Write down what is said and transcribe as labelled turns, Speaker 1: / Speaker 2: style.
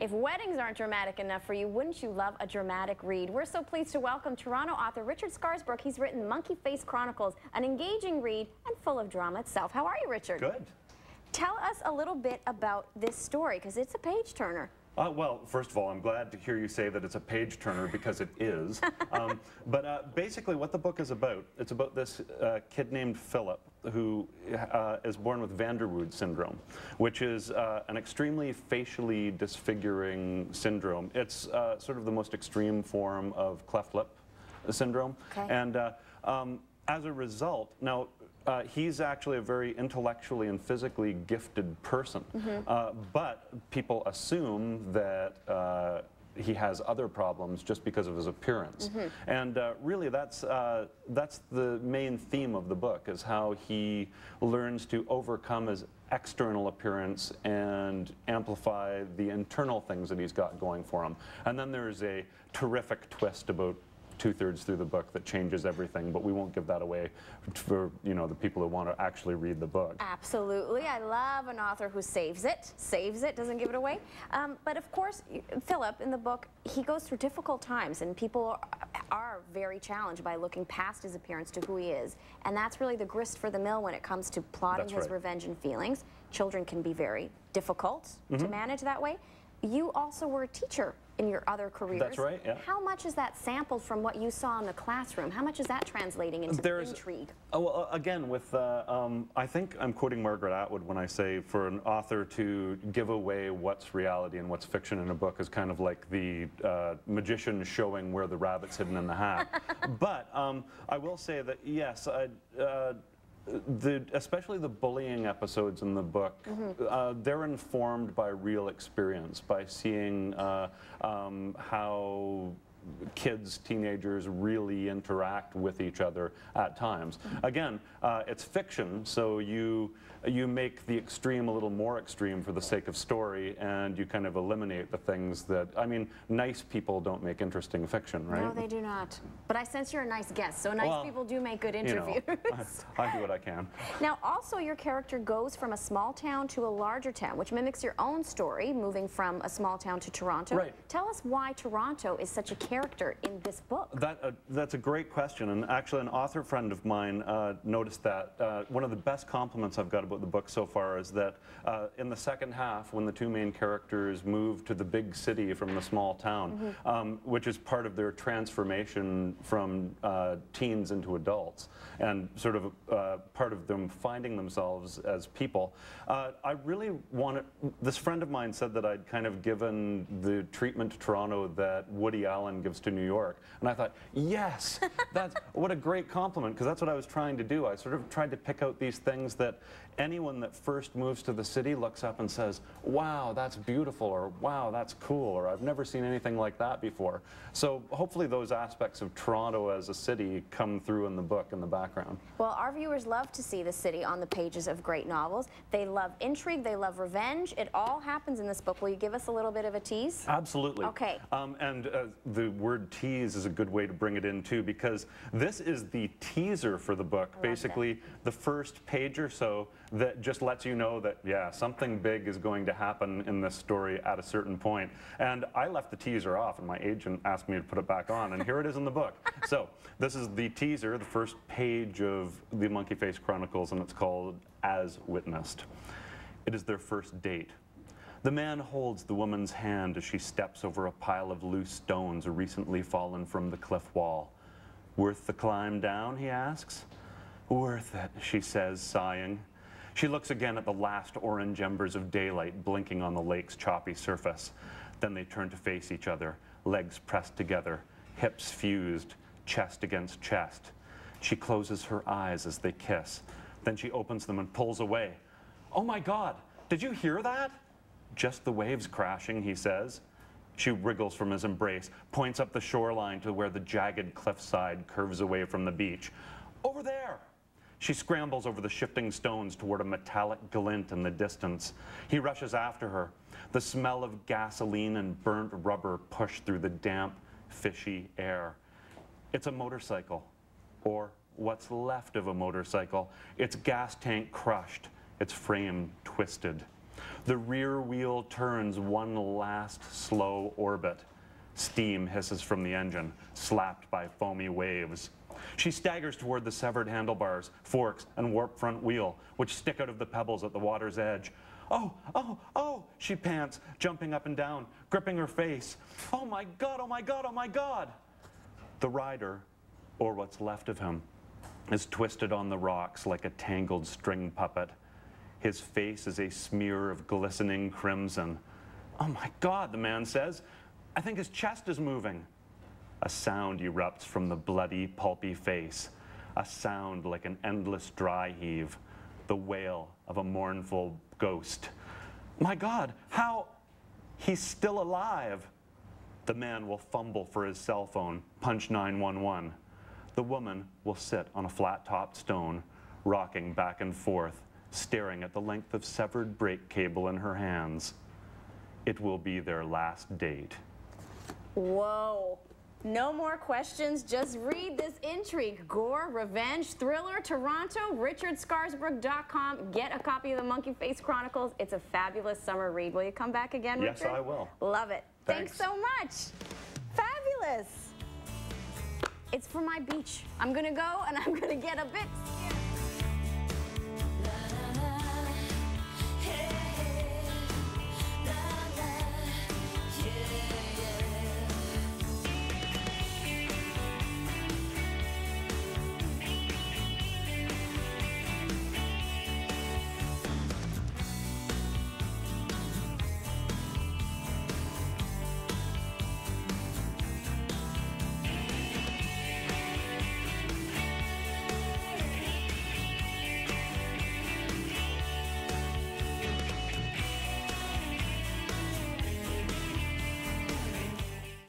Speaker 1: If weddings aren't dramatic enough for you, wouldn't you love a dramatic read? We're so pleased to welcome Toronto author Richard Scarsbrook. He's written Monkeyface Chronicles, an engaging read and full of drama itself. How are you, Richard?
Speaker 2: Good.
Speaker 1: Tell us a little bit about this story, because it's a page-turner.
Speaker 2: Well, first of all, I'm glad to hear you say that it's a page-turner, because it is. Basically what the book is about, it's about this kid named Philip who is born with van der Rohe syndrome, which is an extremely facially disfiguring syndrome. It's sort of the most extreme form of cleft lip syndrome.
Speaker 1: Okay.
Speaker 2: And as a result, now, he's actually a very intellectually and physically gifted person, but people assume that he has other problems just because of his appearance. And really that's the main theme of the book, is how he learns to overcome his external appearance and amplify the internal things that he's got going for him. And then there's a terrific twist about 2/3 through the book that changes everything, but we won't give that away for, you know, the people who want to actually read the book.
Speaker 1: Absolutely. I love an author who saves it, doesn't give it away. But of course, Philip, in the book, he goes through difficult times, and people are very challenged by looking past his appearance to who he is. And that's really the grist for the mill when it comes to plotting his revenge and feelings. Children can be very difficult to manage that way. You also were a teacher in your other careers.
Speaker 2: That's right, yeah.
Speaker 1: How much is that sampled from what you saw in the classroom? How much is that translating into intrigue?
Speaker 2: Well, again, with I think I'm quoting Margaret Atwood when I say for an author to give away what's reality and what's fiction in a book is kind of like the magician showing where the rabbit's hidden in the hat. But I will say that, yes, especially the bullying episodes in the book, they're informed by real experience, by seeing how kids, teenagers really interact with each other at times. Again, it's fiction, so you make the extreme a little more extreme for the sake of story, and you kind of eliminate the things that, I mean, nice people don't make interesting fiction, right?
Speaker 1: No, they do not. But I sense you're a nice guest, so nice people do make good interviews.
Speaker 2: You know, I do what I can.
Speaker 1: Now, also your character goes from a small town to a larger town, which mimics your own story, moving from a small town to Toronto.
Speaker 2: Right.
Speaker 1: Tell us why Toronto is such a character in this book.
Speaker 2: That's a great question, and actually an author friend of mine noticed that. One of the best compliments I've got about the book so far is that in the second half, when the two main characters move to the big city from the small town, which is part of their transformation from teens into adults, and sort of part of them finding themselves as people, I really wanted, this friend of mine said that I'd kind of given the treatment to Toronto that Woody Allen gives to New York, and I thought, yes, that's what a great compliment, because that's what I was trying to do. I sort of tried to pick out these things that anyone that first moves to the city looks up and says, wow, that's beautiful, or wow, that's cool, or I've never seen anything like that before. So hopefully those aspects of Toronto as a city come through in the book in the background.
Speaker 1: Well, our viewers love to see the city on the pages of great novels. They love intrigue, they love revenge. It all happens in this book. Will you give us a little bit of a tease?
Speaker 2: Absolutely.
Speaker 1: Okay.
Speaker 2: And the word tease is a good way to bring it in too, because this is the teaser for the book. Basically, the first page or so that just lets you know that, yeah, something big is going to happen in this story at a certain point. And I left the teaser off, and my agent asked me to put it back on, and here it is in the book. So this is the teaser, the first page of the Monkeyface Chronicles, and it's called As Witnessed. It is their first date. The man holds the woman's hand as she steps over a pile of loose stones recently fallen from the cliff wall. Worth the climb down, he asks. Worth it, she says, sighing. She looks again at the last orange embers of daylight blinking on the lake's choppy surface. Then they turn to face each other, legs pressed together, hips fused, chest against chest. She closes her eyes as they kiss. Then she opens them and pulls away. Oh my God, did you hear that? Just the waves crashing, he says. She wriggles from his embrace, points up the shoreline to where the jagged cliffside curves away from the beach. Over there! She scrambles over the shifting stones toward a metallic glint in the distance. He rushes after her. The smell of gasoline and burnt rubber push through the damp, fishy air. It's a motorcycle, or what's left of a motorcycle, its gas tank crushed, its frame twisted. The rear wheel turns one last slow orbit. Steam hisses from the engine, slapped by foamy waves. She staggers toward the severed handlebars, forks, and warped front wheel, which stick out of the pebbles at the water's edge. Oh, oh, oh, she pants, jumping up and down, gripping her face. Oh my God, oh my God, oh my God! The rider, or what's left of him, is twisted on the rocks like a tangled string puppet. His face is a smear of glistening crimson. Oh my God, the man says. I think his chest is moving. A sound erupts from the bloody, pulpy face. A sound like an endless dry heave. The wail of a mournful ghost. My God, how? He's still alive. The man will fumble for his cell phone, punch 911. The woman will sit on a flat-topped stone, rocking back and forth, staring at the length of severed brake cable in her hands. It will be their last date.
Speaker 1: Whoa. No more questions, just read this intrigue. Gore, revenge, thriller, Toronto, RichardScarsbrook.com. Get a copy of the Monkeyface Chronicles. It's a fabulous summer read. Will you come back again, Richard?
Speaker 2: Yes, I will.
Speaker 1: Love it. Thanks so much. Fabulous. It's for my beach. I'm gonna go and I'm gonna get a bit